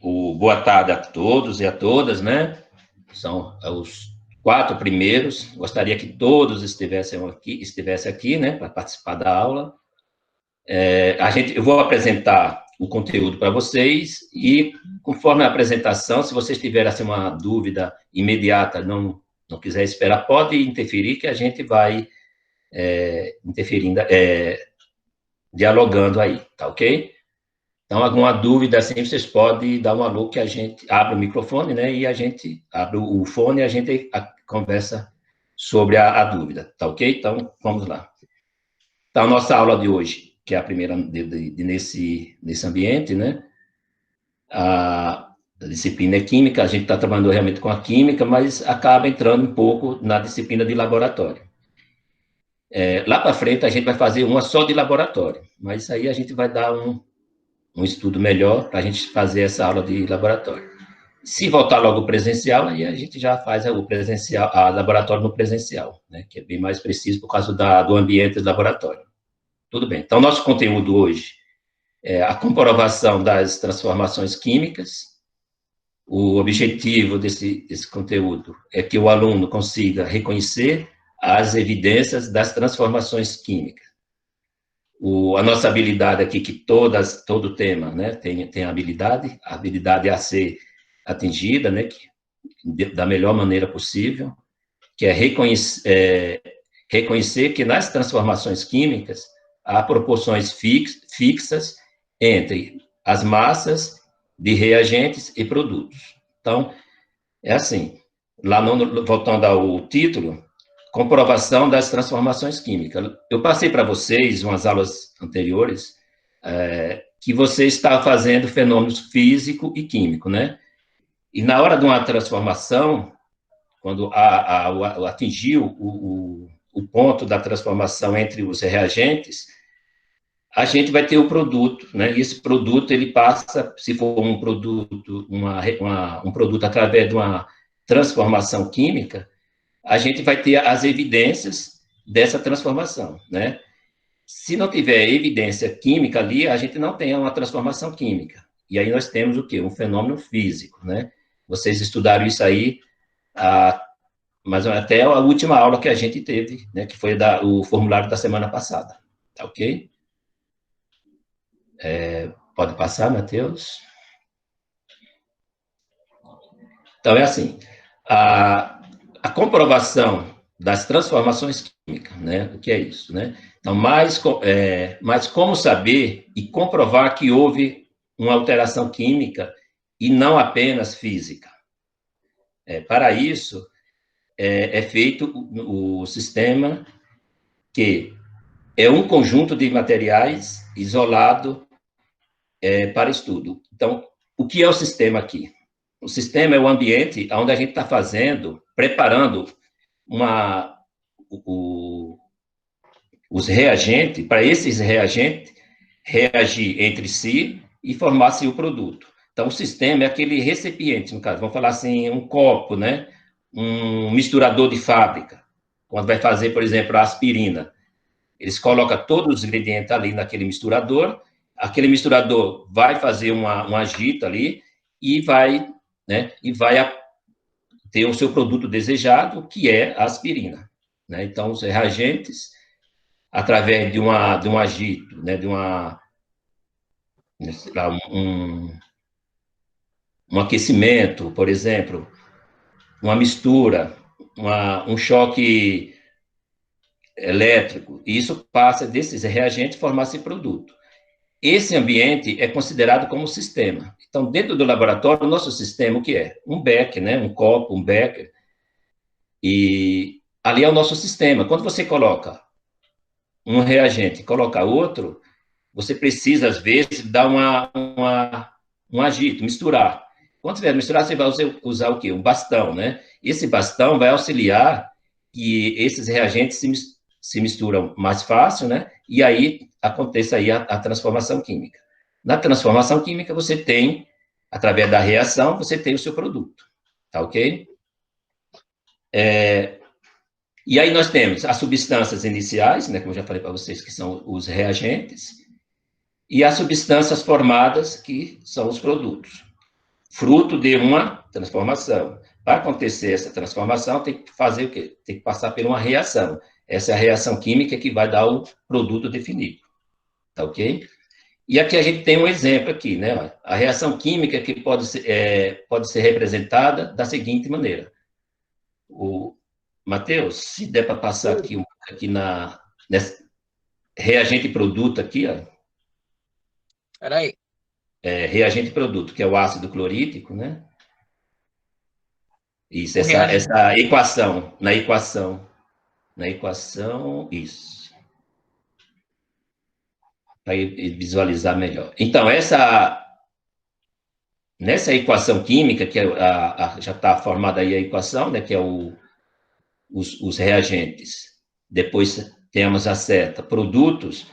boa tarde a todos e a todas, né? São os 4 primeiros. Gostaria que todos estivessem aqui, né, para participar da aula. Eu vou apresentar o conteúdo para vocês e, conforme a apresentação, se vocês tiverem assim, uma dúvida imediata, não quiser esperar, pode interferir que a gente vai interferindo, dialogando aí, tá ok? Então, alguma dúvida, assim, vocês podem dar um alô que a gente abre o microfone, né, e a gente abre o fone e a gente conversa sobre a dúvida, tá ok? Então, vamos lá. Então, a nossa aula de hoje, que é a primeira nesse ambiente, né, a disciplina é química, a gente está trabalhando realmente com a química, mas acaba entrando um pouco na disciplina de laboratório. Lá para frente, a gente vai fazer uma só de laboratório, mas aí a gente vai dar um estudo melhor para a gente fazer essa aula de laboratório. Se voltar logo presencial, aí a gente já faz o presencial, a laboratório no presencial, né, que é bem mais preciso por causa do ambiente do laboratório. Tudo bem. Então, nosso conteúdo hoje é a comprovação das transformações químicas. O objetivo desse conteúdo é que o aluno consiga reconhecer as evidências das transformações químicas. A nossa habilidade aqui, que todo tema, né, tem a habilidade a ser atingida, né, da melhor maneira possível, que é reconhecer que nas transformações químicas há proporções fixas entre as massas de reagentes e produtos. Então, é assim, voltando ao título, comprovação das transformações químicas. Eu passei para vocês, umas aulas anteriores, que você está fazendo fenômenos físico e químico, né? E na hora de uma transformação, quando atingiu o ponto da transformação entre os reagentes, a gente vai ter o produto, né? E esse produto, ele passa, se for um produto, um produto através de uma transformação química, a gente vai ter as evidências dessa transformação, né? Se não tiver evidência química ali, a gente não tem uma transformação química. E aí nós temos o quê? Um fenômeno físico, né? Vocês estudaram isso aí, mas até a última aula que a gente teve, né? Que foi o formulário da semana passada, tá ok? Pode passar, Matheus? Então, é assim, a comprovação das transformações químicas, né? O que é isso, né? Então, mas como saber e comprovar que houve uma alteração química e não apenas física? Para isso, é feito o sistema que é um conjunto de materiais isolado para estudo. Então, o que é o sistema aqui? O sistema é o ambiente onde a gente está preparando os reagentes, para esses reagentes reagir entre si e formar-se o produto. Então, o sistema é aquele recipiente, no caso, vamos falar assim, um copo, né? Um misturador de fábrica, quando vai fazer, por exemplo, a aspirina. Eles colocam todos os ingredientes ali naquele misturador, aquele misturador vai fazer um agito ali e vai, né, ter o seu produto desejado, que é a aspirina, né? Então, os reagentes, através de um agito, né, um aquecimento, por exemplo, uma mistura, um choque elétrico, e isso passa desses reagentes formar esse produto. Esse ambiente é considerado como sistema. Então, dentro do laboratório, o nosso sistema, o que é? Um becker, né? Um copo, um becker. E ali é o nosso sistema. Quando você coloca um reagente e coloca outro, você precisa, às vezes, dar um agito, misturar. Quando você vai misturar, você vai usar o quê? Um bastão, né? Esse bastão vai auxiliar que esses reagentes se misturam mais fácil, né? E aí aconteça aí a transformação química. Na transformação química, você tem, através da reação, você tem o seu produto, tá ok? E aí nós temos as substâncias iniciais, né, como eu já falei para vocês, que são os reagentes, e as substâncias formadas, que são os produtos. fruto de uma transformação. Para acontecer essa transformação, tem que fazer o quê? Tem que passar por uma reação. Essa é a reação química que vai dar o produto definido. Tá ok? E aqui a gente tem um exemplo aqui, né? A reação química que pode ser representada da seguinte maneira. O Matheus, se der para passar aqui nessa reagente produto aqui, ó. Espera aí. Reagente produto, que é o ácido clorídrico, né? Isso, essa equação, na equação, isso. Para visualizar melhor. Então, nessa equação química, que já está formada aí a equação, né, que é os reagentes, depois temos a seta, produtos,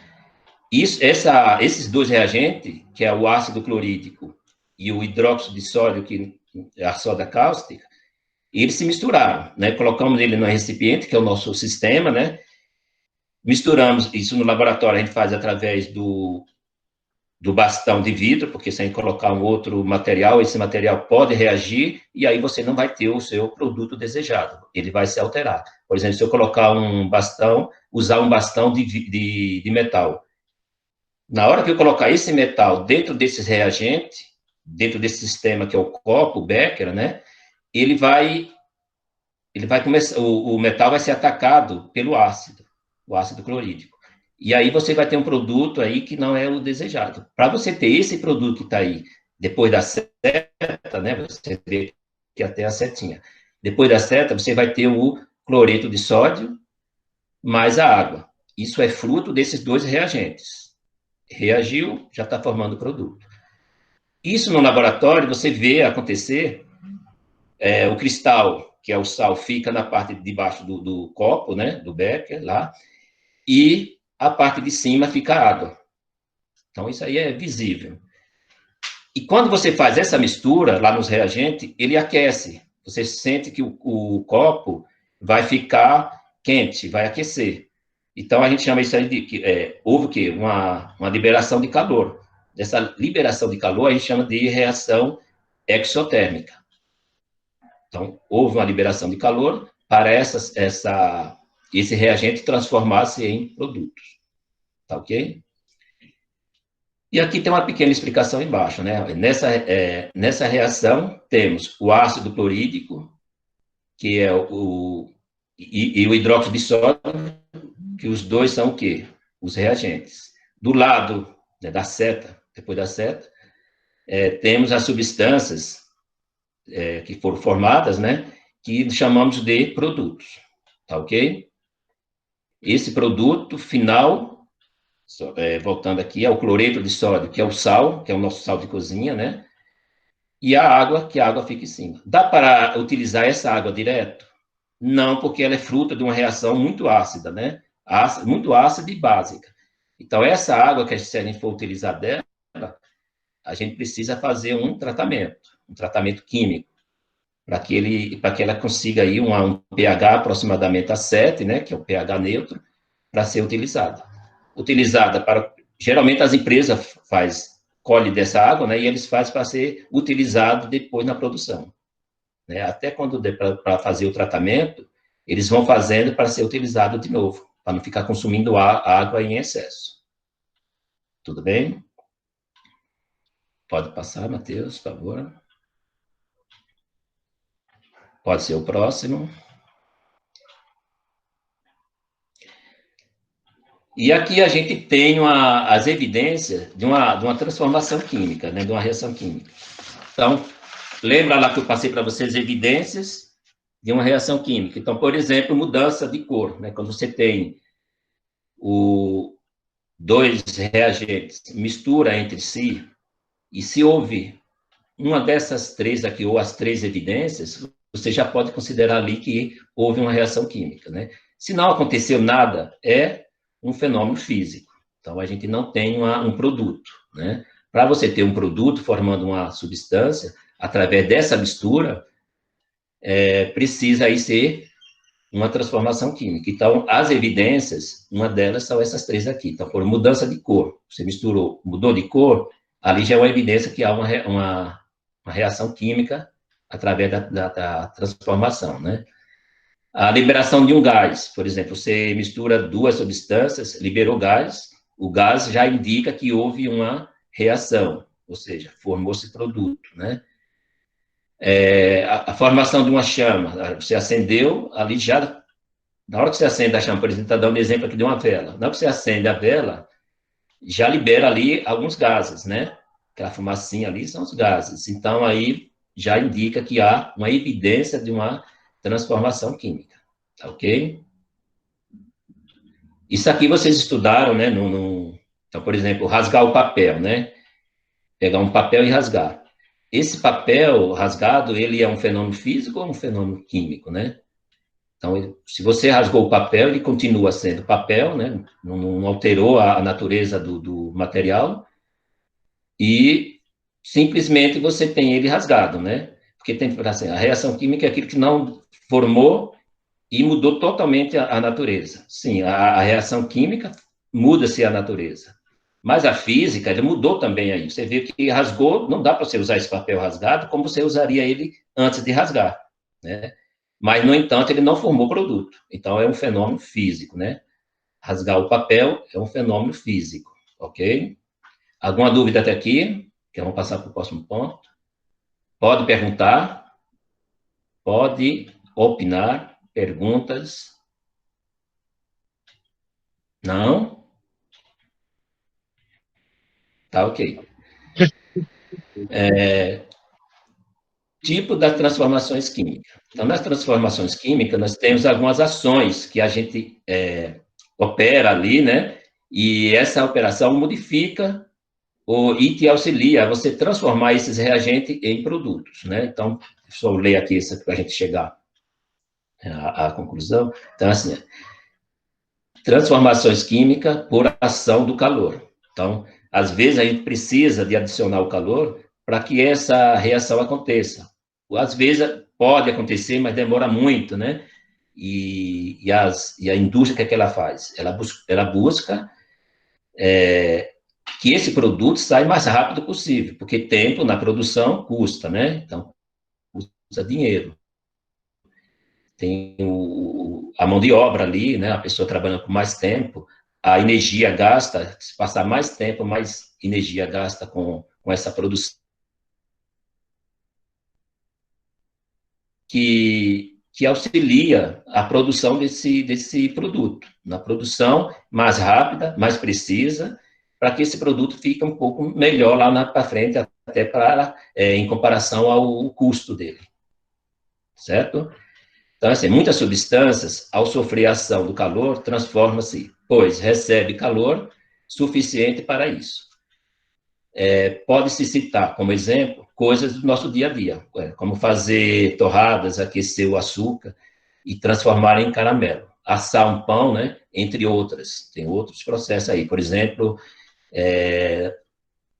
esses dois reagentes, que é o ácido clorídrico e o hidróxido de sódio, que é a soda cáustica, eles se misturaram, né, colocamos ele no recipiente, que é o nosso sistema, né, misturamos isso no laboratório, a gente faz através do bastão de vidro, porque se a gente colocar um outro material, esse material pode reagir, e aí você não vai ter o seu produto desejado, ele vai se alterar. Por exemplo, se eu colocar usar um bastão de metal, na hora que eu colocar esse metal dentro desses reagentes, dentro desse sistema que é o copo, o Becker, né, ele vai começar, o metal vai ser atacado pelo ácido, o ácido clorídrico. E aí você vai ter um produto aí que não é o desejado. Para você ter esse produto que está aí, depois da seta, né, você vê que até a setinha. Depois da seta, você vai ter o cloreto de sódio mais a água. Isso é fruto desses dois reagentes. Reagiu, já está formando o produto. Isso no laboratório, você vê acontecer, o cristal, que é o sal, fica na parte de baixo do copo, né, do becker lá, e a parte de cima fica água. Então, isso aí é visível. E quando você faz essa mistura lá nos reagentes, ele aquece. Você sente que o copo vai ficar quente, vai aquecer. Então, a gente chama isso aí houve o quê? Uma liberação de calor. Dessa liberação de calor, a gente chama de reação exotérmica. Então, houve uma liberação de calor para esse reagente transformar-se em produtos. Tá ok? E aqui tem uma pequena explicação embaixo, né? Nessa reação, temos o ácido clorídrico, que é e o hidróxido de sódio, que os dois são o quê? Os reagentes. Do lado, né, da seta, depois da seta, temos as substâncias que foram formadas, né? Que chamamos de produtos. Tá ok? Esse produto final, voltando aqui, é o cloreto de sódio, que é o sal, que é o nosso sal de cozinha, né? E a água, que a água fica em cima. Dá para utilizar essa água direto? Não, porque ela é fruto de uma reação muito ácida, né? Muito ácida e básica. Então, essa água que se a gente for utilizar dela, a gente precisa fazer um tratamento químico, para que ela consiga aí um pH aproximadamente a 7, né, que é o pH neutro, para ser utilizada. Geralmente as empresas colhem dessa água, né, e eles fazem para ser utilizado depois na produção. Né, até quando para fazer o tratamento, eles vão fazendo para ser utilizado de novo, para não ficar consumindo água em excesso. Tudo bem? Pode passar, Matheus, por favor. Pode ser o próximo. E aqui a gente tem as evidências de uma transformação química, né, de uma reação química. Então, lembra lá que eu passei para vocês evidências de uma reação química. Então, por exemplo, mudança de cor, né, quando você tem dois reagentes, mistura entre si, e se houve uma dessas três aqui, ou as três evidências, você já pode considerar ali que houve uma reação química, né? Se não aconteceu nada, é um fenômeno físico. Então, a gente não tem um produto, né? Para você ter um produto formando uma substância, através dessa mistura, precisa aí ser uma transformação química. Então, as evidências, uma delas são essas três aqui. Então, por mudança de cor, você mudou de cor, ali já é uma evidência que há uma uma reação química através da transformação, né? A liberação de um gás, por exemplo, você mistura duas substâncias, liberou gás, o gás já indica que houve uma reação, ou seja, formou-se produto, né? A formação de uma chama, você acendeu, ali já, na hora que você acende a chama, por exemplo, está dando um exemplo aqui de uma vela, na hora que você acende a vela, já libera ali alguns gases, né? Aquela fumacinha ali são os gases, então aí já indica que há uma evidência de uma transformação química, tá ok? Isso aqui vocês estudaram, né? Então, por exemplo, rasgar o papel, né? Pegar um papel e rasgar. Esse papel rasgado, ele é um fenômeno físico ou um fenômeno químico, né? Então, se você rasgou o papel, ele continua sendo papel, né? Não alterou a natureza do material e simplesmente você tem ele rasgado, né? Porque tem assim, a reação química é aquilo que não formou e mudou totalmente a natureza. Sim, a reação química muda-se a natureza. Mas a física, ele mudou também aí. Você vê que rasgou, não dá para você usar esse papel rasgado como você usaria ele antes de rasgar, né? Mas, no entanto, ele não formou produto. Então, é um fenômeno físico, né? Rasgar o papel é um fenômeno físico, ok? Alguma dúvida até aqui? Que vamos passar para o próximo ponto. Pode perguntar, pode opinar, perguntas. Não? Tá, ok. Tipo das transformações químicas. Então, nas transformações químicas, nós temos algumas ações que a gente opera ali, né? E essa operação modifica e te auxilia a você transformar esses reagentes em produtos, né? Então, só ler aqui isso para a gente chegar à conclusão. Então, assim, transformações químicas por ação do calor. Então, às vezes a gente precisa de adicionar o calor para que essa reação aconteça. Às vezes pode acontecer, mas demora muito, né? E a indústria, o que ela faz? Ela busca que esse produto saia o mais rápido possível, porque tempo na produção custa, né? Então, custa dinheiro. Tem a mão de obra ali, né? A pessoa trabalhando por mais tempo, a energia gasta, se passar mais tempo, mais energia gasta com essa produção. Que auxilia a produção desse produto, na produção mais rápida, mais precisa, para que esse produto fique um pouco melhor lá para frente, até em comparação ao custo dele, certo? Então, assim, muitas substâncias, ao sofrer a ação do calor, transformam-se, pois recebe calor suficiente para isso. Pode-se citar, como exemplo, coisas do nosso dia a dia, como fazer torradas, aquecer o açúcar e transformar em caramelo. Assar um pão, né? Entre outras. Tem outros processos aí. Por exemplo,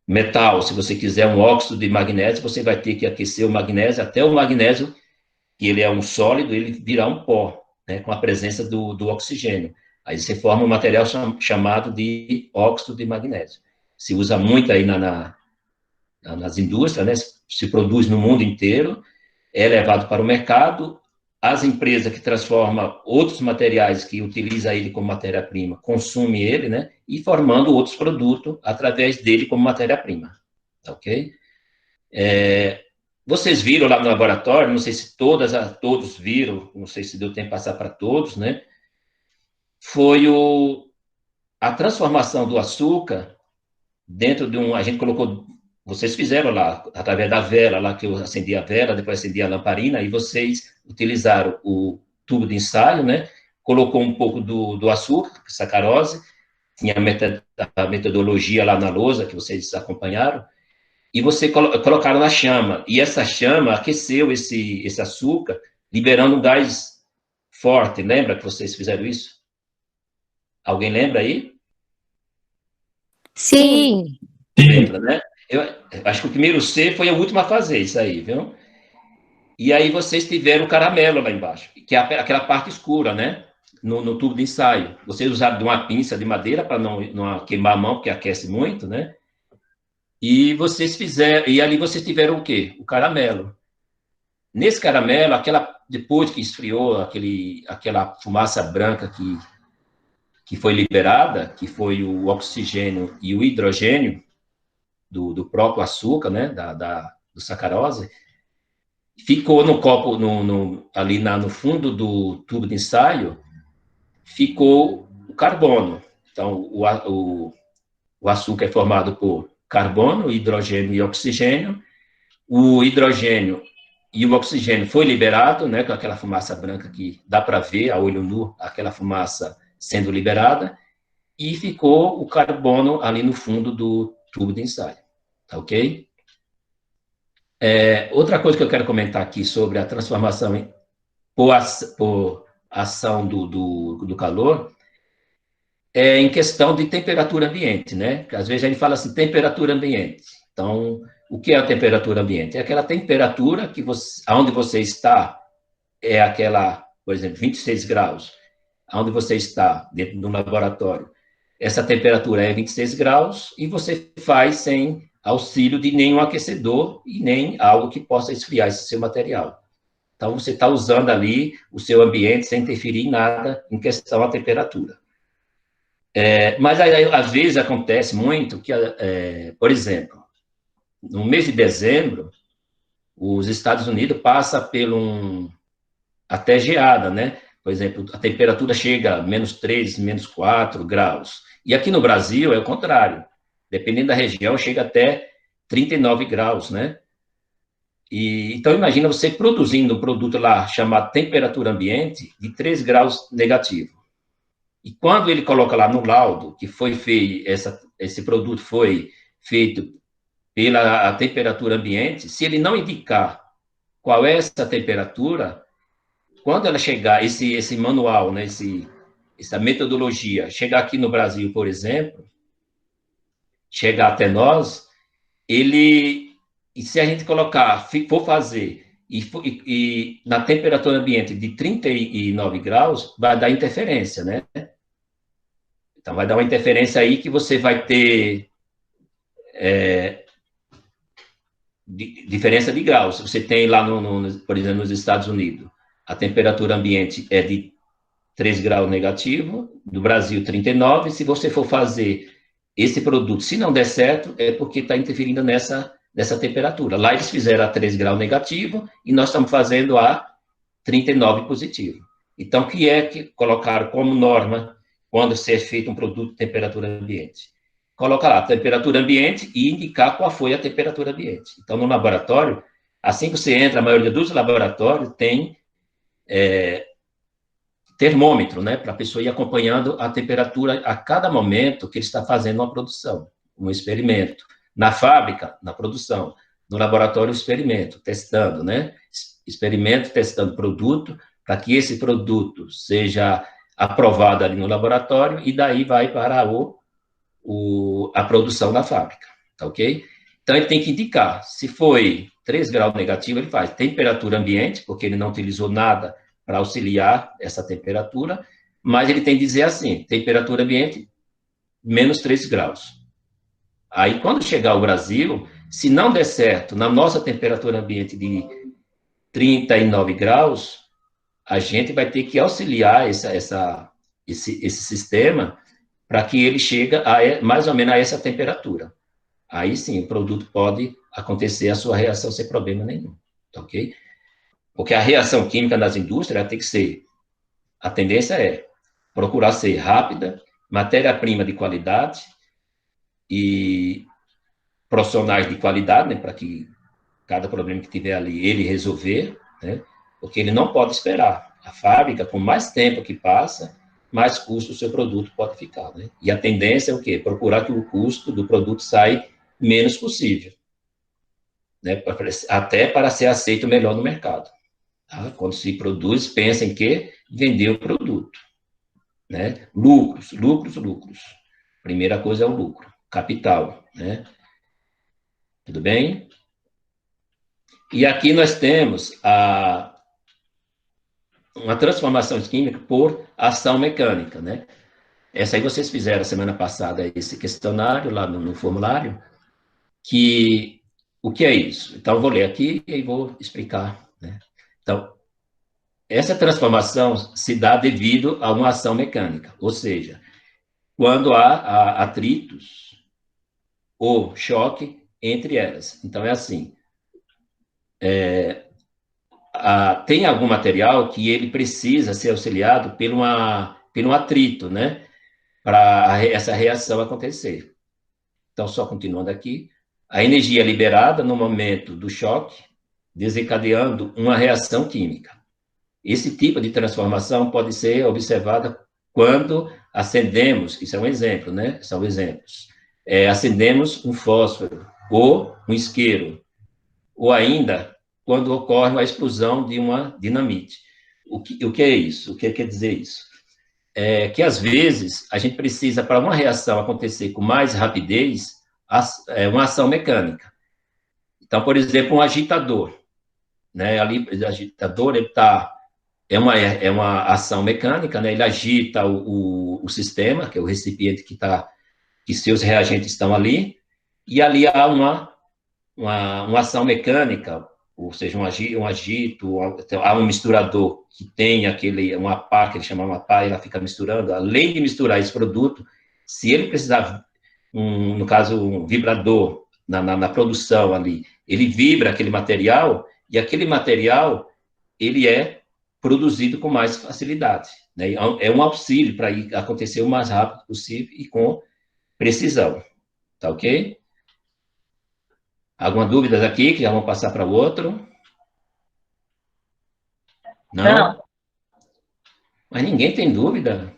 metal, se você quiser um óxido de magnésio, você vai ter que aquecer o magnésio, até o magnésio, que ele é um sólido, ele virar um pó, né? Com a presença do oxigênio. Aí você forma um material chamado de óxido de magnésio. Se usa muito aí nas indústrias, né? Se produz no mundo inteiro, é levado para o mercado, as empresas que transformam outros materiais que utilizam ele como matéria-prima, consumem ele, né? E formando outros produtos através dele como matéria-prima, ok? Vocês viram lá no laboratório, não sei se todos viram, não sei se deu tempo de passar para todos, né? Foi a transformação do açúcar dentro de a gente colocou, vocês fizeram lá, através da vela, lá que eu acendi a vela, depois acendi a lamparina, e vocês utilizaram o tubo de ensaio, né? Colocou um pouco do açúcar, sacarose, tinha a metodologia lá na lousa, que vocês acompanharam, e você colocaram na chama, e essa chama aqueceu esse açúcar, liberando um gás forte, lembra que vocês fizeram isso? Alguém lembra aí? Sim. Lembra, né? Eu acho que o primeiro C foi a última a fazer isso aí, viu? E aí vocês tiveram o caramelo lá embaixo, que é aquela parte escura, né? No tubo de ensaio. Vocês usaram de uma pinça de madeira para não queimar a mão, porque aquece muito, né? E vocês fizeram, e ali vocês tiveram o quê? O caramelo. Nesse caramelo, depois que esfriou aquela fumaça branca que foi liberada, que foi o oxigênio e o hidrogênio do próprio açúcar, né, do sacarose, ficou no copo, ali no fundo do tubo de ensaio, ficou o carbono. Então, o açúcar é formado por carbono, hidrogênio e oxigênio. O hidrogênio e o oxigênio foi liberado, né, com aquela fumaça branca que dá para ver a olho nu, aquela fumaça sendo liberada, e ficou o carbono ali no fundo do tubo de ensaio, tá ok? Outra coisa que eu quero comentar aqui sobre a transformação por ação do calor é em questão de temperatura ambiente, né? Às vezes a gente fala assim, temperatura ambiente. Então, o que é a temperatura ambiente? É aquela temperatura que onde você está, é aquela, por exemplo, 26 graus, onde você está, dentro do laboratório. Essa temperatura é 26 graus e você faz sem auxílio de nenhum aquecedor e nem algo que possa esfriar esse seu material. Então, você está usando ali o seu ambiente sem interferir em nada em questão à temperatura. Mas, aí, às vezes, acontece muito que, por exemplo, no mês de dezembro, os Estados Unidos passa até geada, né? Por exemplo, a temperatura chega a -3, -4 graus. E aqui no Brasil é o contrário. Dependendo da região, chega até 39 graus, né? Então, imagina você produzindo um produto lá chamado temperatura ambiente de 3 graus negativo. E quando ele coloca lá no laudo que foi feito, esse produto foi feito pela temperatura ambiente, se ele não indicar qual é essa temperatura, quando ela chegar, esse manual, né, essa metodologia, chegar aqui no Brasil, por exemplo, chegar até nós, e se a gente for fazer, e na temperatura ambiente de 39 graus, vai dar interferência, né? Então, vai dar uma interferência aí que você vai ter diferença de graus. Você tem lá, por exemplo, nos Estados Unidos, a temperatura ambiente é de 3 graus negativo, do Brasil 39. Se você for fazer esse produto, se não der certo, é porque está interferindo nessa temperatura. Lá eles fizeram a 3 graus negativo e nós estamos fazendo a 39 positivo. Então, o que é que colocaram como norma quando se é feito um produto de temperatura ambiente? Coloca lá a temperatura ambiente e indicar qual foi a temperatura ambiente. Então, no laboratório, assim que você entra, a maioria dos laboratórios tem termômetro, né, para a pessoa ir acompanhando a temperatura a cada momento que ele está fazendo uma produção, um experimento. Na fábrica, na produção. No laboratório, experimento, testando, né? Experimento, testando produto, para que esse produto seja aprovado ali no laboratório e daí vai para a produção na fábrica, tá ok? Então, ele tem que indicar, se foi 3 graus negativo, ele faz temperatura ambiente, porque ele não utilizou nada para auxiliar essa temperatura, mas ele tem que dizer assim, temperatura ambiente, -3 graus. Aí, quando chegar ao Brasil, se não der certo na nossa temperatura ambiente de 39 graus, a gente vai ter que auxiliar esse sistema para que ele chegue mais ou menos a essa temperatura. Aí sim, o produto pode acontecer a sua reação sem problema nenhum, tá ok? Porque a reação química nas indústrias tem que ser, a tendência é procurar ser rápida, matéria-prima de qualidade e profissionais de qualidade, né, para que cada problema que tiver ali, ele resolver, né, porque ele não pode esperar. A fábrica, com mais tempo que passa, mais custo o seu produto pode ficar, né? E a tendência é o quê? Procurar que o custo do produto saia menos possível, né? Até para ser aceito melhor no mercado. Tá? Quando se produz, pensa em que vender o produto, né? Lucros, lucros, lucros. Primeira coisa é o lucro, capital, né? Tudo bem? E aqui nós temos uma transformação química por ação mecânica, né? Essa aí vocês fizeram semana passada, esse questionário lá no formulário, que o que é isso? Então, eu vou ler aqui e vou explicar, né? Então, essa transformação se dá devido a uma ação mecânica, ou seja, quando há atritos ou choque entre elas. Então, é assim, tem algum material que ele precisa ser auxiliado por um atrito, né? Para essa reação acontecer. Então, só continuando aqui, a energia é liberada no momento do choque, desencadeando uma reação química. Esse tipo de transformação pode ser observada quando acendemos, isso é um exemplo, né? São exemplos. Acendemos um fósforo ou um isqueiro, ou ainda quando ocorre a explosão de uma dinamite. O que é isso? O que quer dizer isso? É que, às vezes, a gente precisa, para uma reação acontecer com mais rapidez, uma ação mecânica. Então, por exemplo, um agitador. Né? Ali, o agitador é uma ação mecânica, né? Ele agita o sistema, que é o recipiente que seus reagentes estão ali, e ali há uma ação mecânica, ou seja, um agito, há um misturador que tem uma pá, que ele chama uma pá, e ela fica misturando. Além de misturar esse produto, se ele precisar, no caso, um vibrador na produção ali, ele vibra aquele material, e aquele material, ele é produzido com mais facilidade. Né? É um auxílio para acontecer o mais rápido possível e com precisão. Tá ok? Alguma dúvida aqui, que já vão passar para o outro? Não? Não. Mas ninguém tem dúvida?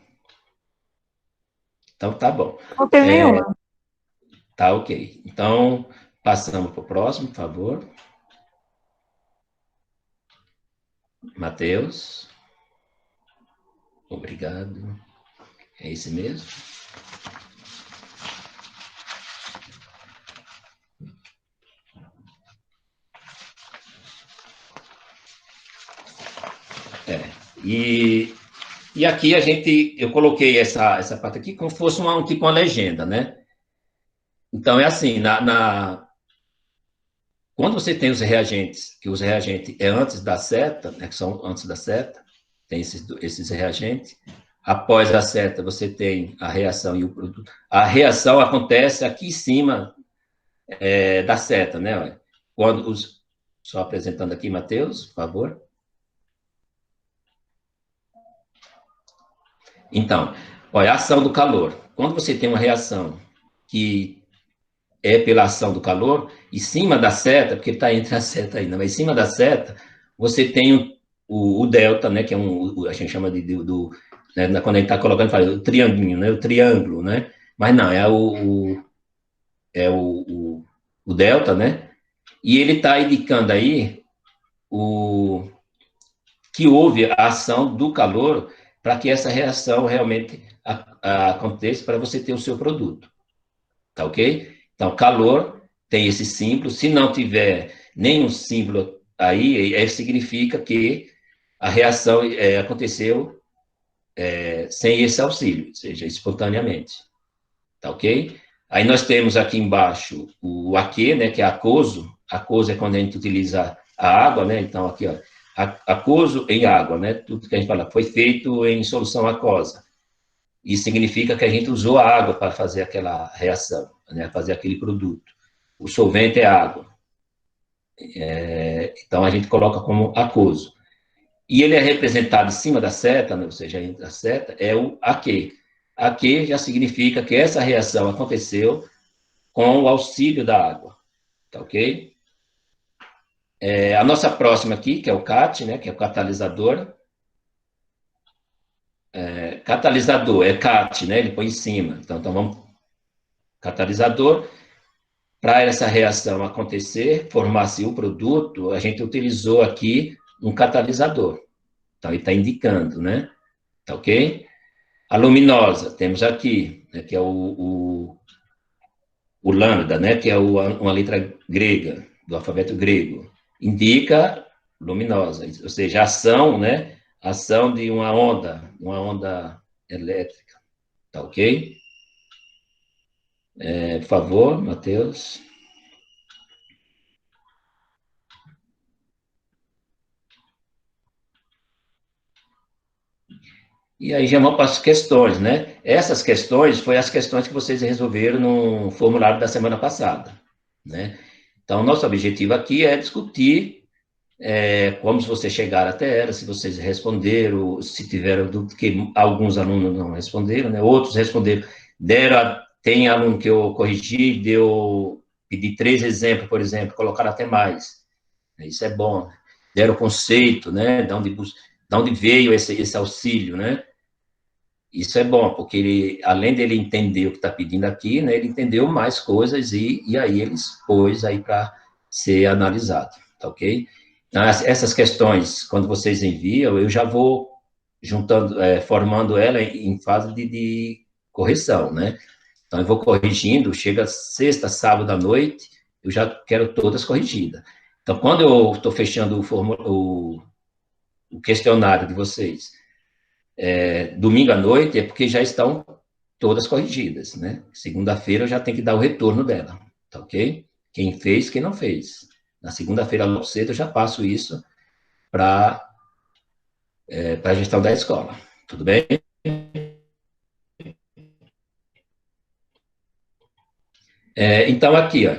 Então, tá bom. Não tem nenhuma. Tá ok. Então, passamos para o próximo, por favor. Matheus. Obrigado. É esse mesmo? E aqui eu coloquei essa parte aqui como se fosse tipo uma legenda, né? Então, é assim, quando você tem os reagentes, que os reagentes é antes da seta, né, que são antes da seta, tem esses reagentes. Após a seta, você tem a reação e o produto. A reação acontece aqui em cima da seta, né? Só apresentando aqui, Matheus, por favor. Então, olha, a ação do calor. Quando você tem uma reação que é pela ação do calor, em cima da seta, porque está entre a seta ainda, mas em cima da seta, você tem o delta, né, que é a gente chama né, quando a gente está colocando, fala, o triangulinho, né, o triângulo, né, mas não, o delta, né, e ele está indicando aí que houve a ação do calor para que essa reação realmente aconteça para você ter o seu produto, tá ok? Então, calor tem esse símbolo, se não tiver nenhum símbolo aí, significa que a reação aconteceu sem esse auxílio, ou seja, espontaneamente, tá ok? Aí nós temos aqui embaixo o aquê, né, que é aquoso. Aquoso é quando a gente utiliza a água, né? Então, aqui, ó, aquoso em água, né? Tudo que a gente fala foi feito em solução aquosa. Isso significa que a gente usou a água para fazer aquela reação, né? Fazer aquele produto. O solvente é água. Então, a gente coloca como aquoso. E ele é representado em cima da seta, né? Ou seja, entre a seta, é o aquê. Aquê já significa que essa reação aconteceu com o auxílio da água, tá ok? A nossa próxima aqui, que é o CAT, né, que é o catalisador. Catalisador é CAT, né, ele põe em cima. Então vamos. Catalisador, para essa reação acontecer, formar-se o produto, a gente utilizou aqui um catalisador. Então, ele está indicando, né? Tá ok? A luminosa, temos aqui, né, que é o lambda, né, que é uma letra grega, do alfabeto grego, indica luminosa, ou seja, ação, né, ação de uma onda elétrica, tá ok? Por favor, Matheus. E aí já vamos para as questões, né? Essas questões foram as questões que vocês resolveram no formulário da semana passada, né? Então, nosso objetivo aqui é discutir como vocês chegaram até ela, se vocês responderam, se tiveram dúvida, que alguns alunos não responderam, né? Outros responderam, tem aluno que eu corrigi, pedi 3 exemplos, por exemplo, colocaram até mais. Isso é bom. Deram o conceito, né? De onde veio esse auxílio, né? Isso é bom, porque ele, além dele entender o que está pedindo aqui, né, ele entendeu mais coisas e aí ele expôs aí para ser analisado, tá ok? Então, essas questões, quando vocês enviam, eu já vou juntando, formando ela em fase de correção, né? Então, eu vou corrigindo, chega sexta, sábado à noite, eu já quero todas corrigidas. Então, quando eu estou fechando o questionário de vocês, domingo à noite, é porque já estão todas corrigidas, né? Segunda-feira eu já tenho que dar o retorno dela, tá ok? Quem fez, quem não fez. Na segunda-feira, logo cedo, eu já passo isso para a gestão da escola, tudo bem? Então, aqui, ó,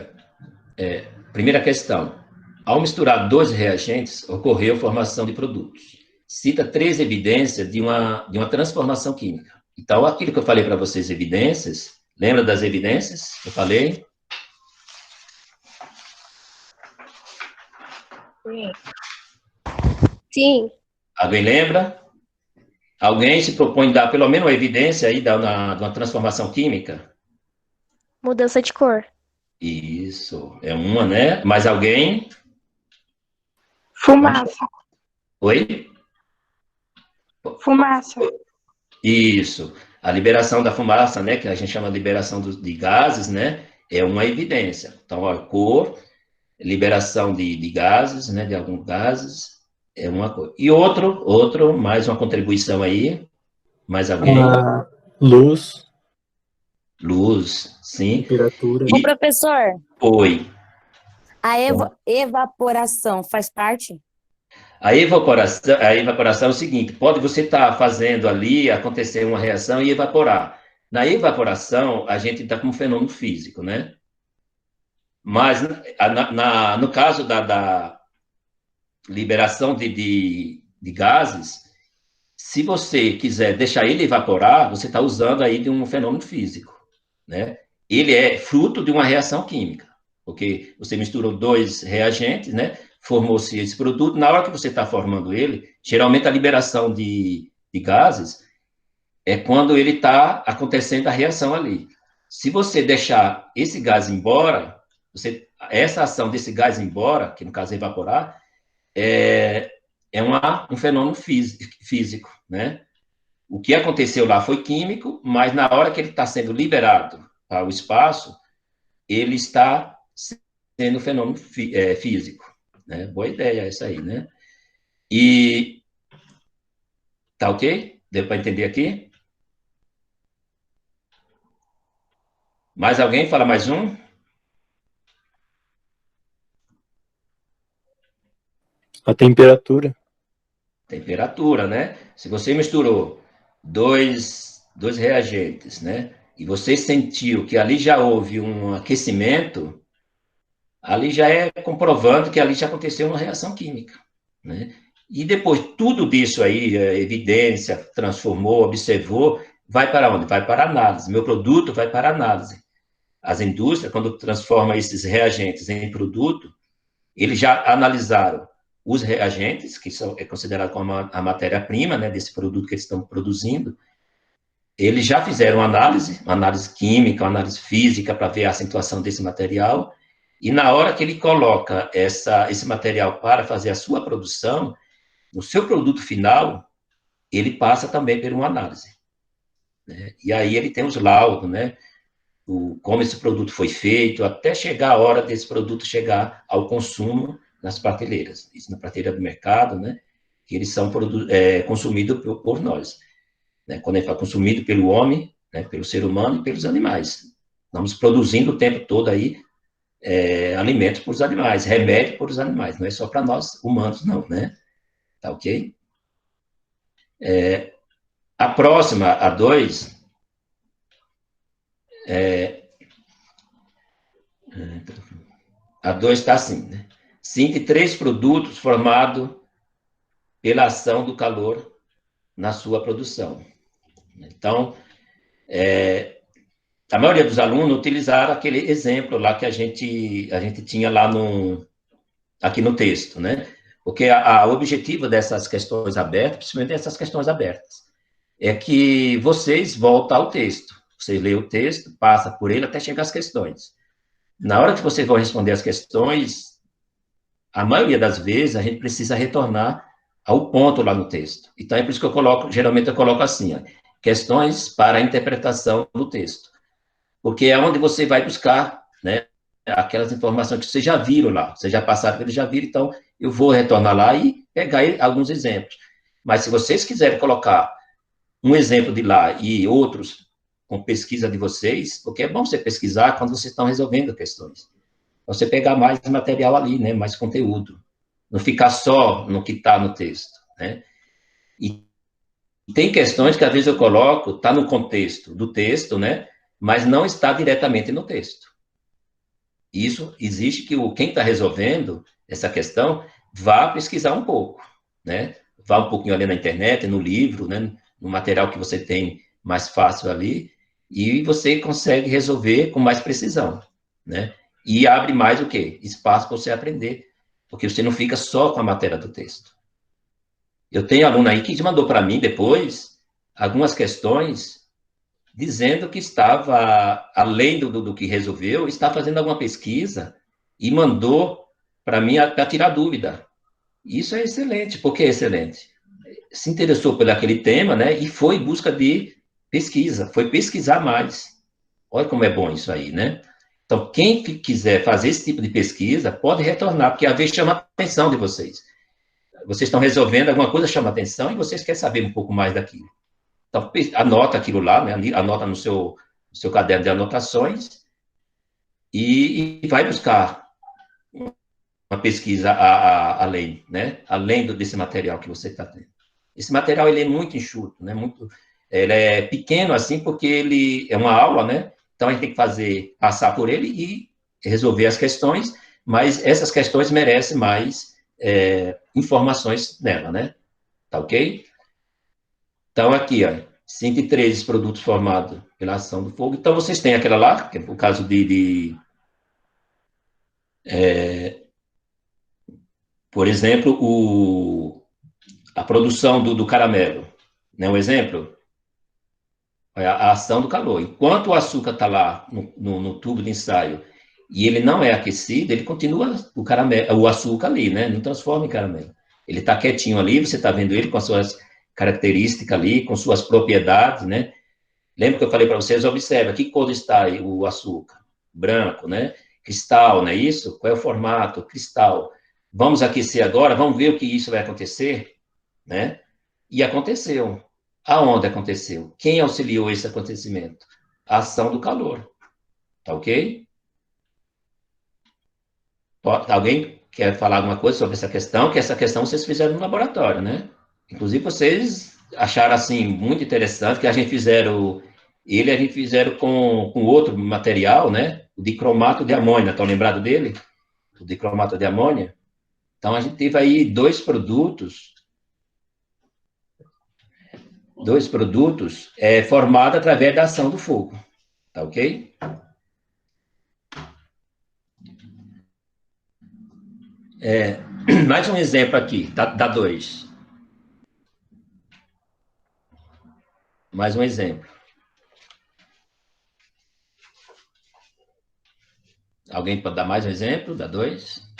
primeira questão. Ao misturar 2 reagentes, ocorreu formação de produtos. Cita 3 evidências de uma transformação química. Então, aquilo que eu falei para vocês, evidências, lembra das evidências que eu falei? Sim. Alguém lembra? Alguém se propõe a dar pelo menos uma evidência aí de uma transformação química? Mudança de cor. Isso, é uma, né? Mais alguém? Fumaça. Oi? Fumaça. Isso. A liberação da fumaça, né? Que a gente chama de liberação de gases, né? É uma evidência. Então, a cor, liberação de gases, né? De alguns gases, é uma coisa. E outro, mais uma contribuição aí. Mais alguém? Luz. Luz, sim. Temperatura. Ô, professor, Oi. a evaporação faz parte? A evaporação é o seguinte: você estar fazendo ali, acontecer uma reação e evaporar. Na evaporação, a gente está com um fenômeno físico, né? Mas, no caso da liberação de gases, se você quiser deixar ele evaporar, você está usando aí de um fenômeno físico, né? Ele é fruto de uma reação química, porque você misturou 2 reagentes, né? Formou-se esse produto. Na hora que você está formando ele, geralmente a liberação de gases é quando ele está acontecendo a reação ali. Se você deixar esse gás embora, essa ação desse gás embora, que no caso é evaporar, é um fenômeno físico, né? O que aconteceu lá foi químico, mas na hora que ele está sendo liberado para o espaço, ele está sendo um fenômeno físico, né? Boa ideia essa aí, né? E tá ok? Deu para entender aqui? Mais alguém? Fala mais um? A temperatura. Temperatura, né? Se você misturou dois reagentes, né? E você sentiu que ali já houve um aquecimento, ali já é comprovando que ali já aconteceu uma reação química, né? E depois, tudo disso aí, evidência, transformou, observou, vai para onde? Vai para análise. Meu produto vai para análise. As indústrias, quando transformam esses reagentes em produto, eles já analisaram os reagentes, que é considerado como a matéria-prima, né, desse produto que eles estão produzindo. Eles já fizeram uma análise química, uma análise física, para ver a acentuação desse material, e na hora que ele coloca esse material para fazer a sua produção, no seu produto final, ele passa também por uma análise, né? E aí ele tem os laudos, né? Como esse produto foi feito, até chegar a hora desse produto chegar ao consumo nas prateleiras, isso na prateleira do mercado, né? Que eles são consumidos por nós, né? Quando ele foi consumido pelo homem, né? Pelo ser humano e pelos animais. Estamos produzindo o tempo todo aí alimentos para os animais, remédio para os animais, não é só para nós humanos, não, né? Tá ok? A próxima, a 2, a 2 está assim, né? Cite 3 produtos formados pela ação do calor na sua produção. Então, a maioria dos alunos utilizaram aquele exemplo lá que a gente tinha lá aqui no texto, né? Porque o objetivo dessas questões abertas, principalmente essas questões abertas, é que vocês voltem ao texto. Você lê o texto, passa por ele até chegar às questões. Na hora que vocês vão responder as questões, a maioria das vezes a gente precisa retornar ao ponto lá no texto. Então é por isso que geralmente eu coloco assim, ó, questões para a interpretação do texto. Porque é onde você vai buscar, né, aquelas informações que vocês já viram lá, vocês já passaram por eles, já viram, então eu vou retornar lá e pegar alguns exemplos. Mas se vocês quiserem colocar um exemplo de lá e outros com pesquisa de vocês, porque é bom você pesquisar quando vocês estão resolvendo questões. Você pegar mais material ali, né, mais conteúdo. Não ficar só no que está no texto, né? E tem questões que às vezes eu coloco, está no contexto do texto, né, mas não está diretamente no texto. Isso exige que quem está resolvendo essa questão vá pesquisar um pouco, né? Vá um pouquinho ali na internet, no livro, né, no material que você tem mais fácil ali, e você consegue resolver com mais precisão, né? E abre mais o quê? Espaço para você aprender, porque você não fica só com a matéria do texto. Eu tenho aluno aí que mandou para mim depois algumas questões dizendo que estava, além do que resolveu, está fazendo alguma pesquisa e mandou para mim para tirar dúvida. Isso é excelente. Por que é excelente? Se interessou por aquele tema, né, e foi em busca de pesquisa, foi pesquisar mais. Olha como é bom isso aí, né? Então, quem quiser fazer esse tipo de pesquisa, pode retornar, porque às vezes chama a atenção de vocês. Vocês estão resolvendo alguma coisa, chama a atenção, e vocês querem saber um pouco mais daquilo. Então, anota aquilo lá, né? Anota no seu caderno de anotações e vai buscar uma pesquisa além, né? Além desse material que você está tendo. Esse material, ele é muito enxuto, né? Ele é pequeno, assim, porque ele é uma aula, né? Então, a gente tem que passar por ele e resolver as questões, mas essas questões merecem mais informações nela, né? Tá ok? Então, aqui, ó, 5 e 3 produtos formados pela ação do fogo. Então, vocês têm aquela lá, que é o caso por exemplo, a produção do caramelo. Né? Um exemplo é a ação do calor. Enquanto o açúcar está lá no tubo de ensaio e ele não é aquecido, ele continua o açúcar ali, né? Não transforma em caramelo. Ele está quietinho ali, você está vendo ele com as suas características ali, com suas propriedades, né? Lembra que eu falei para vocês? Observa, que cor está aí o açúcar? Branco, né? Cristal, não é isso? Qual é o formato? Cristal. Vamos aquecer agora, vamos ver o que isso vai acontecer, né? E aconteceu. Aonde aconteceu? Quem auxiliou esse acontecimento? A ação do calor. Tá ok? Alguém quer falar alguma coisa sobre essa questão? Que essa questão vocês fizeram no laboratório, né? Inclusive, vocês acharam, assim, muito interessante, que a gente fizeram com outro material, né? O dicromato de amônia. Estão lembrados dele? O dicromato de amônia? Então, a gente teve aí dois produtos formados através da ação do fogo. Tá ok? Mais um exemplo aqui, da 2. Mais um exemplo. Alguém pode dar mais um exemplo da 2?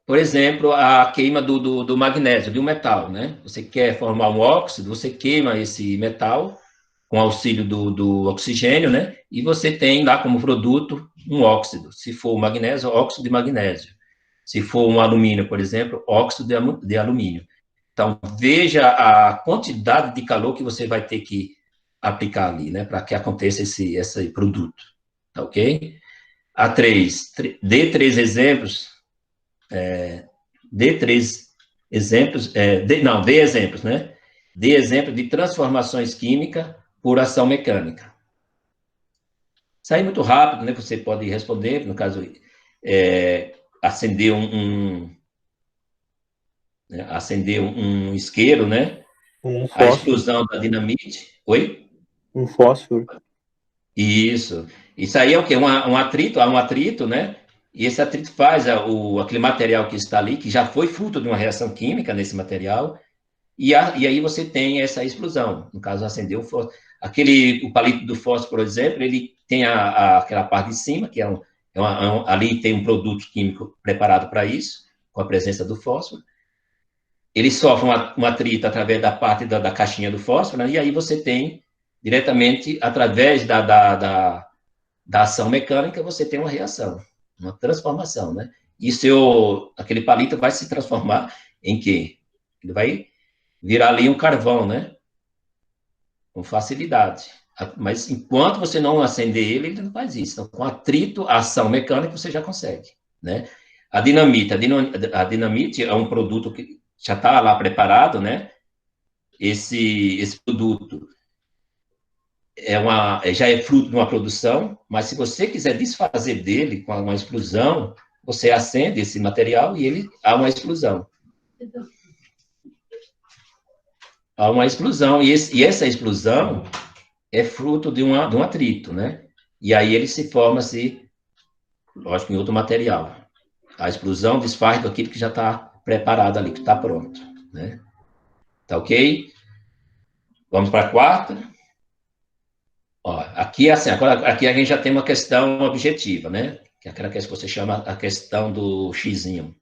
Por exemplo, a queima do magnésio, de um metal, né? Você quer formar um óxido, você queima esse metal com auxílio do oxigênio, né? E você tem lá como produto um óxido. Se for o magnésio, óxido de magnésio. Se for um alumínio, por exemplo, óxido de alumínio. Então, veja a quantidade de calor que você vai ter que aplicar ali, né? Para que aconteça esse produto. Tá ok? A 3, dê 3 exemplos. Dê 3 exemplos, dê exemplos, né? Dê exemplo de transformações químicas por ação mecânica. Isso aí é muito rápido, né? Você pode responder, no caso, acender acender um isqueiro, né? Um A fósforo. explosão da dinamite. Oi? Um fósforo. Isso. Isso aí é o quê? Um atrito, há um atrito, né? E esse atrito faz aquele material que está ali, que já foi fruto de uma reação química nesse material, e aí você tem essa explosão. No caso, acendeu o fósforo. O palito do fósforo, por exemplo, ele tem aquela parte de cima, que ali tem um produto químico preparado para isso, com a presença do fósforo. Ele sofre um atrito através da parte da caixinha do fósforo, né? E aí você tem, diretamente, através da ação mecânica, você tem uma reação, uma transformação, né? E aquele palito vai se transformar em quê? Ele vai virar ali um carvão, né? Com facilidade. Mas enquanto você não acender ele não faz isso. Então, com atrito, ação mecânica, você já consegue, né? A dinamite é um produto que já está lá preparado, né? Esse produto já é fruto de uma produção, mas se você quiser desfazer dele com uma explosão, você acende esse material e há uma explosão. Há uma explosão, e essa explosão é fruto de um atrito, né? E aí ele se forma, lógico, em outro material. A explosão desfaz daquilo que já está preparado ali, que está pronto, né? Tá ok? Vamos para a quarta. Ó, aqui, assim, agora aqui a gente já tem uma questão objetiva, né? Que é aquela que você chama a questão do xizinho.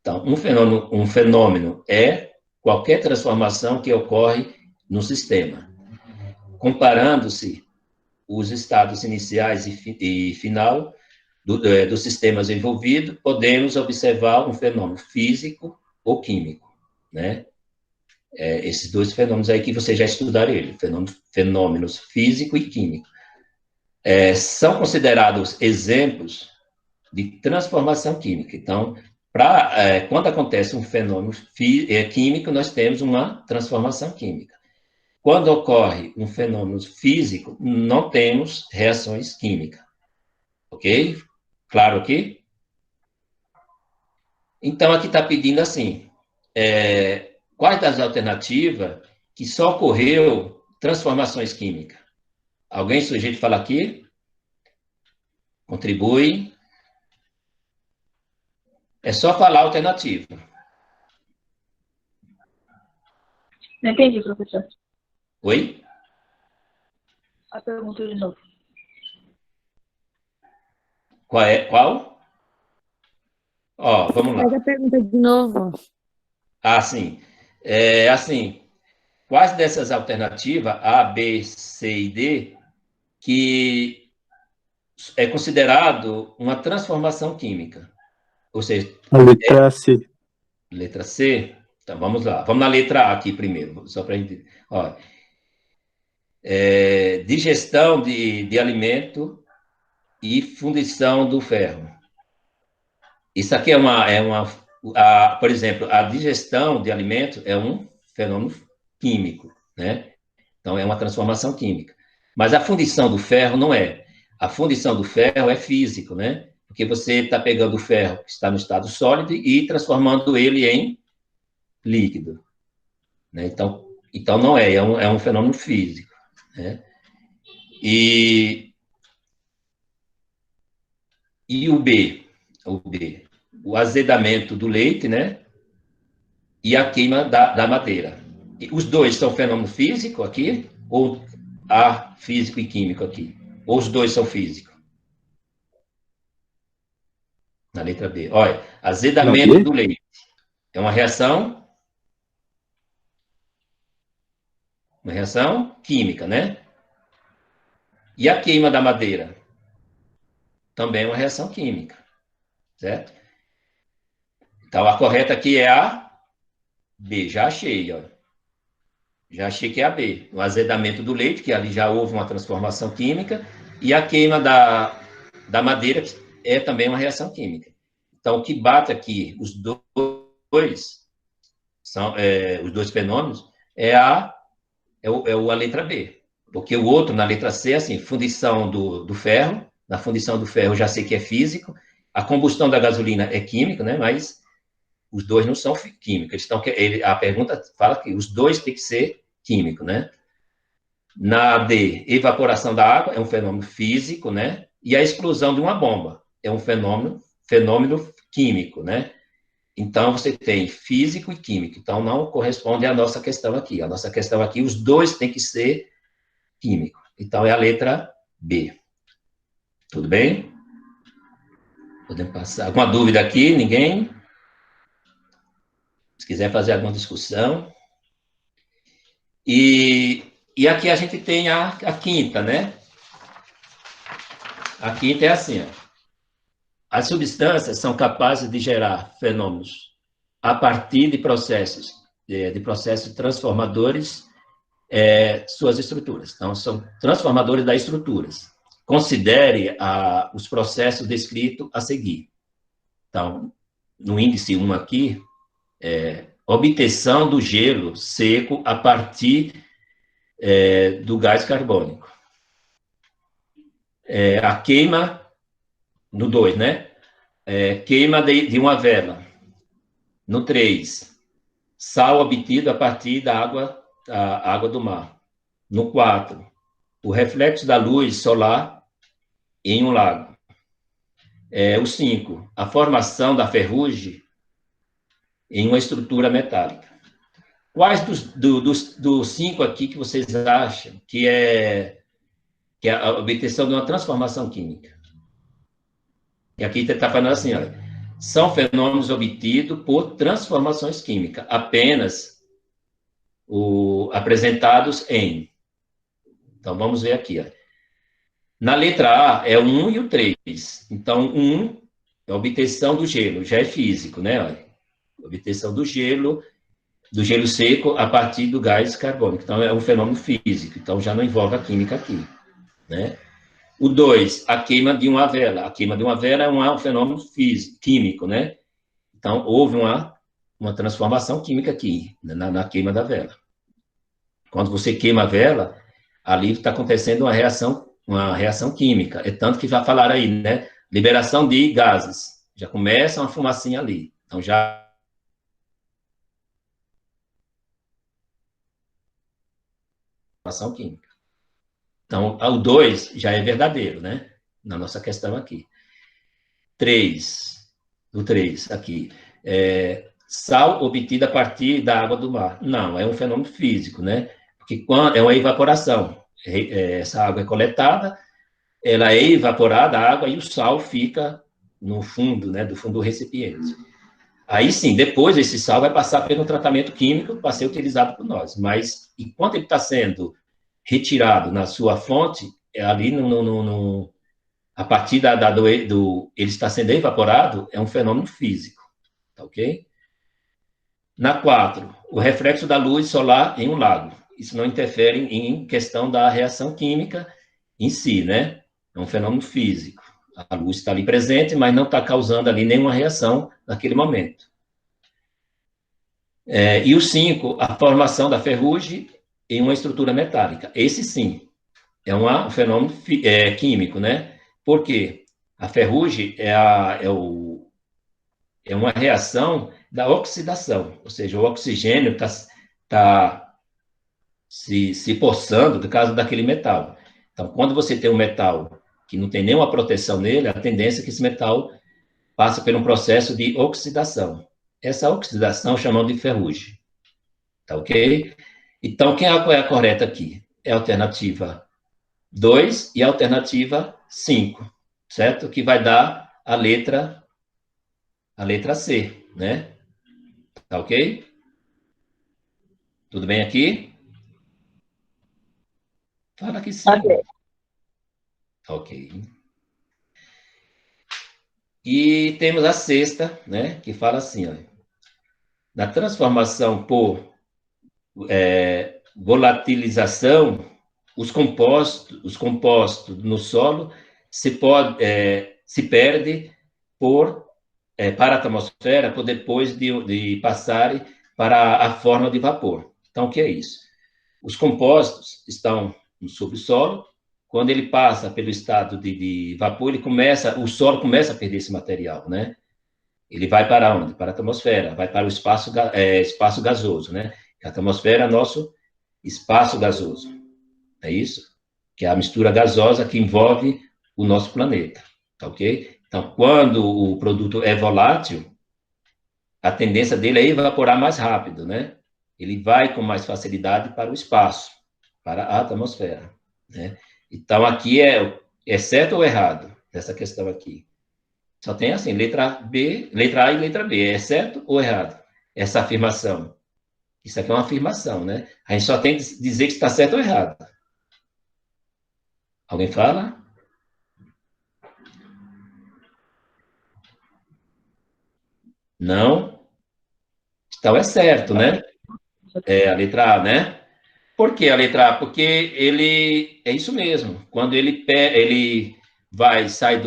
Então, um fenômeno é qualquer transformação que ocorre no sistema. Comparando-se os estados iniciais e final dos sistemas envolvidos, podemos observar um fenômeno físico ou químico, né? Esses dois fenômenos aí que você já estudaram fenômenos físico e químico. São considerados exemplos de transformação química. Então, quando acontece um fenômeno químico, nós temos uma transformação química. Quando ocorre um fenômeno físico, não temos reações químicas. Ok? Claro aqui? Então, aqui está pedindo assim, quais das alternativas que só ocorreu transformações químicas? Alguém sujeito fala aqui? Contribui. É só falar a alternativa. Não entendi, professor. Oi? A pergunta de novo. Qual? Ó, vamos lá. Faz a pergunta de novo. Ah, sim. Assim, quais dessas alternativas, A, B, C e D, que é considerado uma transformação química? Ou seja, A letra C. letra C? Então, vamos lá. Vamos na letra A aqui primeiro, só para a gente... Ó, digestão de alimento e fundição do ferro. Isso aqui por exemplo, a digestão de alimentos é um fenômeno químico, né? Então, é uma transformação química. Mas a fundição do ferro não é. A fundição do ferro é físico, né? Porque você está pegando o ferro que está no estado sólido e transformando ele em líquido, né? Então não é um fenômeno físico, né? E o B, o azedamento do leite, né? E a queima da madeira. E os dois são fenômeno físico aqui, ou há físico e químico aqui? Ou os dois são físicos? Na letra B. Olha, azedamento do leite. É uma reação química, né? E a queima da madeira? Também é uma reação química, certo? Então, a correta aqui é a B. Já achei, ó. Já achei que é a B. O azedamento do leite, que ali já houve uma transformação química, e a queima da madeira, que é também uma reação química. Então, o que bate aqui, os dois, são os dois fenômenos, é a letra B. Porque o outro, na letra C, assim, fundição do ferro. Na fundição do ferro, já sei que é físico. A combustão da gasolina é química, né? Mas os dois não são químicos. A pergunta fala que os dois têm que ser químicos, né? Na D, evaporação da água é um fenômeno físico, né? E a explosão de uma bomba é um fenômeno químico, né? Então, você tem físico e químico. Então, não corresponde à nossa questão aqui. A nossa questão aqui, os dois têm que ser químicos. Então, é a letra B. Tudo bem? Podemos passar. Alguma dúvida aqui? Ninguém? Se quiser fazer alguma discussão. E aqui a gente tem a quinta, né? A quinta é assim, ó. As substâncias são capazes de gerar fenômenos a partir de processos transformadores, suas estruturas. Então, são transformadores das estruturas. Considere os processos descritos a seguir. Então, no índice 1 aqui, obtenção do gelo seco a partir do gás carbônico. A queima, no 2, né? Queima de uma vela. No 3, sal obtido a partir da água do mar. No 4, o reflexo da luz solar em um lago. O 5, a formação da ferrugem em uma estrutura metálica. Quais dos 5 aqui que vocês acham que é a obtenção de uma transformação química? E aqui está falando assim, olha, são fenômenos obtidos por transformações químicas, apenas apresentados em... Então, vamos ver aqui, ó. Na letra A, é o 1 e o 3. Então, 1 é a obtenção do gelo, já é físico, né? Olha, obtenção do gelo seco a partir do gás carbônico. Então, é um fenômeno físico. Então, já não envolve a química aqui, né? O 2, a queima de uma vela. A queima de uma vela é um fenômeno químico, né? Então, houve uma transformação química aqui, na queima da vela. Quando você queima a vela, ali está acontecendo uma reação química. É tanto que já falaram aí, né? Liberação de gases. Já começa uma fumacinha ali. Então, já... Reação química. Então, o 2 já é verdadeiro, né? Na nossa questão aqui. 3, o 3 aqui. Sal obtido a partir da água do mar. Não, é um fenômeno físico, né? Porque é uma evaporação. Essa água é coletada, ela é evaporada, a água, e o sal fica no fundo, né? Do fundo do recipiente. Aí sim, depois esse sal vai passar pelo tratamento químico para ser utilizado por nós. Mas, enquanto ele está sendo retirado na sua fonte, ali a partir ele está sendo evaporado, é um fenômeno físico, tá ok? Na 4, o reflexo da luz solar em um lago. Isso não interfere em questão da reação química em si, né? É um fenômeno físico. A luz está ali presente, mas não está causando ali nenhuma reação naquele momento. E o 5, a formação da ferrugem em uma estrutura metálica. Esse sim, é um fenômeno químico, né? Por quê? A ferrugem é uma reação da oxidação, ou seja, o oxigênio está se poçando do caso daquele metal. Então, quando você tem um metal que não tem nenhuma proteção nele, a tendência é que esse metal passa por um processo de oxidação. Essa oxidação chamamos de ferrugem. Tá ok? Então, qual é a correta aqui? É a alternativa 2 e a alternativa 5, certo? Que vai dar a letra C, né? Tá ok? Tudo bem aqui? Fala que sim. Ok. E temos a sexta, né? Que fala assim, ó. Na transformação por volatilização, os compostos no solo se perde para a atmosfera por depois de passarem para a forma de vapor. Então, o que é isso? Os compostos estão no subsolo. Quando ele passa pelo estado de vapor, o solo começa a perder esse material, né? Ele vai para onde? Para a atmosfera, vai para o espaço gasoso, né? A atmosfera é nosso espaço gasoso, é isso? Que é a mistura gasosa que envolve o nosso planeta, tá ok? Então, quando o produto é volátil, a tendência dele é evaporar mais rápido, né? Ele vai com mais facilidade para o espaço, para a atmosfera, né? Então, aqui é certo ou errado, essa questão aqui? Só tem assim, letra A e letra B. É certo ou errado? Essa afirmação. Isso aqui é uma afirmação, né? A gente só tem que dizer que está certo ou errado. Alguém fala? Não? Então é certo, né? É a letra A, né? Por que a letra A? Porque ele... É isso mesmo. Quando ele sai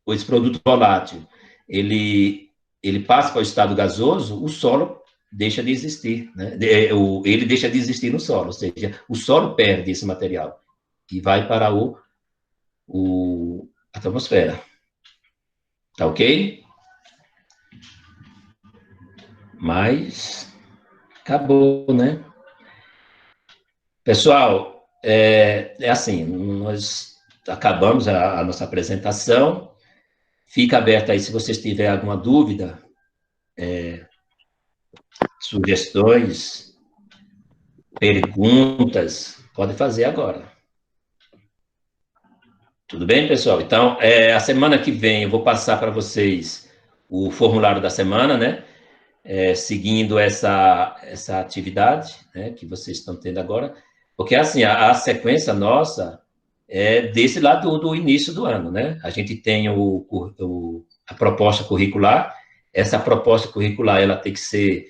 esse produto volátil, ele passa para o estado gasoso, o solo deixa de existir, né? Ele deixa de existir no solo, ou seja, o solo perde esse material e vai para a atmosfera. Tá ok? Mas acabou, né? Pessoal, é assim, nós acabamos a nossa apresentação. Fica aberto aí se vocês tiverem alguma dúvida, sugestões, perguntas, pode fazer agora. Tudo bem, pessoal? Então, a semana que vem eu vou passar para vocês o formulário da semana, né? Seguindo essa atividade, né, que vocês estão tendo agora, porque, assim, a sequência nossa é desse lado do início do ano, né? A gente tem a proposta curricular, essa proposta curricular, ela tem que ser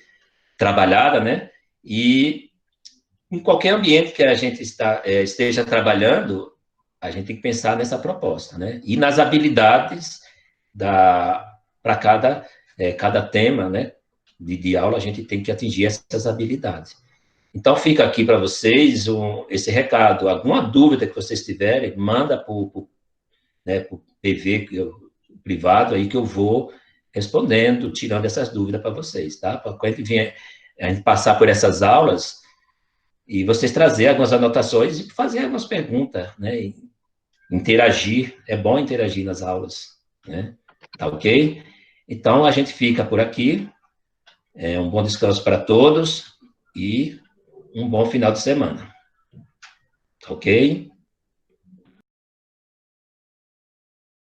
trabalhada, né? E em qualquer ambiente que a gente esteja trabalhando, a gente tem que pensar nessa proposta, né? E nas habilidades para cada tema, né? De aula, a gente tem que atingir essas habilidades. Então, fica aqui para vocês esse recado. Alguma dúvida que vocês tiverem, manda para o PV privado aí, que eu vou respondendo, tirando essas dúvidas para vocês, tá? Para quando a gente passar por essas aulas, e vocês trazer algumas anotações e fazer algumas perguntas, né? E interagir, é bom interagir nas aulas, né? Tá ok? Então, a gente fica por aqui. Um bom descanso para todos e um bom final de semana. Ok?